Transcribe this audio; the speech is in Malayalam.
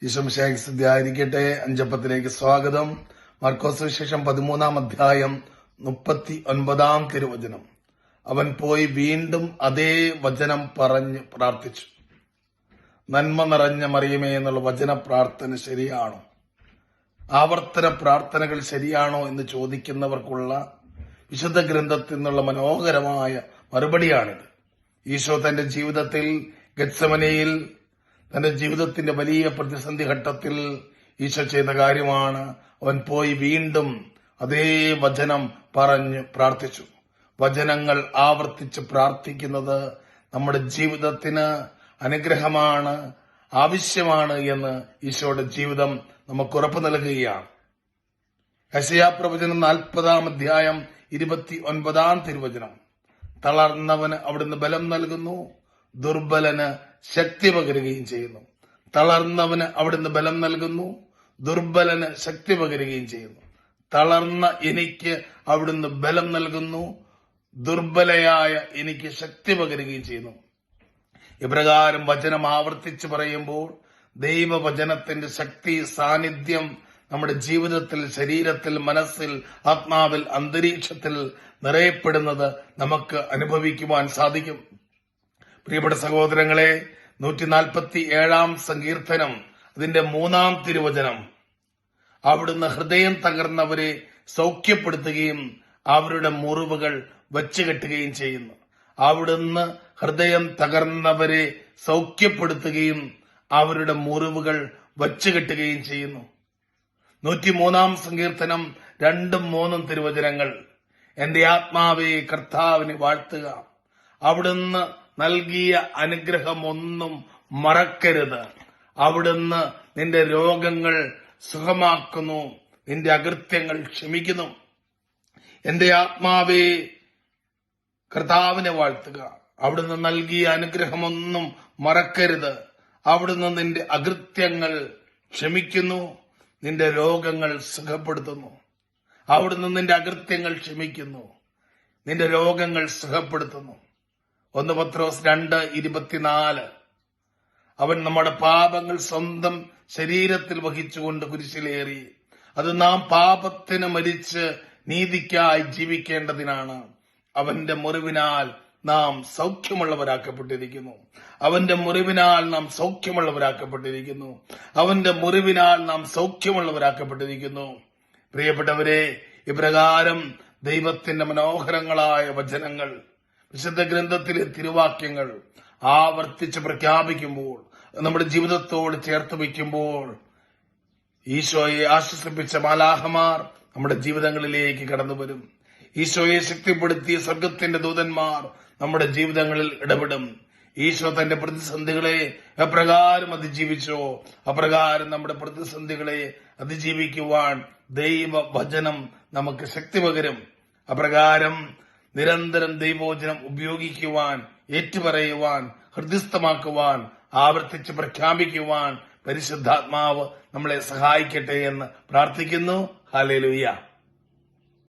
ഈശോമിശിഹായ്ക്ക് സ്തുതിയായിരിക്കട്ടെ. അഞ്ചപ്പത്തിലേക്ക് സ്വാഗതം. മർക്കോസ് വിശേഷം 13-ാം അധ്യായം 39-ാം തിരുവചനം. അവൻ പോയി വീണ്ടും അതേ വചനം പറഞ്ഞ് പ്രാർത്ഥിച്ചു. നന്മ നിറഞ്ഞ മറിയമേ എന്നുള്ള വചന പ്രാർത്ഥന ശരിയാണോ? ആവർത്തന പ്രാർത്ഥനകൾ ശരിയാണോ എന്ന് ചോദിക്കുന്നവർക്കുള്ള വിശുദ്ധ ഗ്രന്ഥത്തിൽ നിന്നുള്ള മനോഹരമായ മറുപടിയാണിത്. ഈശോ തന്റെ ജീവിതത്തിൽ ഗെത്സമനയിൽ തന്റെ ജീവിതത്തിന്റെ വലിയ പ്രതിസന്ധി ഘട്ടത്തിൽ ഈശോ ചെയ്ത കാര്യമാണ്. അവൻ പോയി വീണ്ടും അതേ വചനം പറഞ്ഞ് പ്രാർത്ഥിച്ചു. വചനങ്ങൾ ആവർത്തിച്ച് പ്രാർത്ഥിക്കുന്നത് നമ്മുടെ ജീവിതത്തിന് അനുഗ്രഹമാണ്, ആവശ്യമാണ് എന്ന് ഈശോയുടെ ജീവിതം നമുക്ക് ഉറപ്പു നൽകുകയാണ്. യെശയ്യാ പ്രവചനം 40-ാം അധ്യായം 29-ാം തിരുവചനം. തളർന്നവന് അവിടുന്ന് ബലം നൽകുന്നു, ദുർബലന് ശക്തി പകരുകയും ചെയ്യുന്നു. തളർന്നവന് അവിടുന്ന് ബലം നൽകുന്നു, ദുർബലന് ശക്തി പകരുകയും ചെയ്യുന്നു. തളർന്ന എനിക്ക് അവിടുന്ന് ബലം നൽകുന്നു, ദുർബലയായ എനിക്ക് ശക്തി പകരുകയും ചെയ്യുന്നു. ഇപ്രകാരം വചനം ആവർത്തിച്ച് പറയുമ്പോൾ ദൈവവചനത്തിന്റെ ശക്തി, സാന്നിധ്യം നമ്മുടെ ജീവിതത്തിൽ, ശരീരത്തിൽ, മനസ്സിൽ, ആത്മാവിൽ, അന്തരീക്ഷത്തിൽ നിറയപ്പെടുന്നത് നമുക്ക് അനുഭവിക്കുവാൻ സാധിക്കും. പ്രിയപ്പെട്ട സഹോദരങ്ങളെ, 147-ാം സങ്കീർത്തനം അതിന്റെ 3-ാം തിരുവചനം. അവിടുന്ന് ഹൃദയം തകർന്നവരെ സൗഖ്യപ്പെടുത്തുകയും അവരുടെ മുറിവുകൾ വച്ചുകെട്ടുകയും ചെയ്യുന്നു. അവിടുന്ന് ഹൃദയം തകർന്നവരെ സൗഖ്യപ്പെടുത്തുകയും അവരുടെ മുറിവുകൾ വച്ചുകെട്ടുകയും ചെയ്യുന്നു. 103-ാം സങ്കീർത്തനം 2-3 തിരുവചനങ്ങൾ. എന്റെ ആത്മാവെ കർത്താവിനെ വാഴ്ത്തുക, അവിടുന്ന് നൽകിയ അനുഗ്രഹം ഒന്നും മറക്കരുത്. അവിടുന്ന് നിന്റെ രോഗങ്ങൾ സുഖമാക്കുന്നു, നിന്റെ അകൃത്യങ്ങൾ ക്ഷമിക്കുന്നു. എന്റെ ആത്മാവെ കർത്താവിനെ വാഴ്ത്തുക, അവിടുന്ന് നൽകിയ അനുഗ്രഹമൊന്നും മറക്കരുത്. അവിടുന്ന് നിന്റെ അകൃത്യങ്ങൾ ക്ഷമിക്കുന്നു, നിന്റെ രോഗങ്ങൾ സുഖപ്പെടുത്തുന്നു. അവിടുന്ന് നിന്റെ അകൃത്യങ്ങൾ ക്ഷമിക്കുന്നു, നിന്റെ രോഗങ്ങൾ സുഖപ്പെടുത്തുന്നു. 1 പത്രോസ് 2:24. അവൻ നമ്മുടെ പാപങ്ങൾ സ്വന്തം ശരീരത്തിൽ വഹിച്ചുകൊണ്ട് കുരിശിലേറി. അത് നാം പാപത്തിന് മരിച്ച് നീതിക്കായി ജീവിക്കേണ്ടതിനാണ്. അവന്റെ മുറിവിനാൽ നാം സൗഖ്യമുള്ളവരാക്കപ്പെട്ടിരിക്കുന്നു. അവന്റെ മുറിവിനാൽ നാം സൗഖ്യമുള്ളവരാക്കപ്പെട്ടിരിക്കുന്നു. അവന്റെ മുറിവിനാൽ നാം സൗഖ്യമുള്ളവരാക്കപ്പെട്ടിരിക്കുന്നു. പ്രിയപ്പെട്ടവരെ, ഇപ്രകാരം ദൈവത്തിന്റെ മനോഹരങ്ങളായ വചനങ്ങൾ, വിശുദ്ധ ഗ്രന്ഥത്തിലെ തിരുവാക്യങ്ങൾ ആവർത്തിച്ച് പ്രഖ്യാപിക്കുമ്പോൾ, നമ്മുടെ ജീവിതത്തോട് ചേർത്ത് വയ്ക്കുമ്പോൾ, ഈശോയെ ആശ്വസിപ്പിച്ച മാലാഖമാർ നമ്മുടെ ജീവിതങ്ങളിലേക്ക് കടന്നു വരും. ഈശോയെ ശക്തിപ്പെടുത്തിയ സ്വർഗത്തിന്റെ ദൂതന്മാർ നമ്മുടെ ജീവിതങ്ങളിൽ ഇടപെടും. ഈശോ തന്റെ പ്രതിസന്ധികളെ എപ്രകാരം അതിജീവിച്ചോ അപ്രകാരം നമ്മുടെ പ്രതിസന്ധികളെ അതിജീവിക്കുവാൻ ദൈവവചനം നമുക്ക് ശക്തി പകരും. അപ്രകാരം നിരന്തരം ദൈവവചനം ഉപയോഗിക്കുവാൻ, ഏറ്റുപറയുവാൻ, ഹൃദയസ്ഥമാക്കുവാൻ, ആവർത്തിച്ച് പ്രഖ്യാപിക്കുവാൻ പരിശുദ്ധാത്മാവ് നമ്മളെ സഹായിക്കട്ടെ എന്ന് പ്രാർത്ഥിക്കുന്നു. ഹല്ലേലൂയ.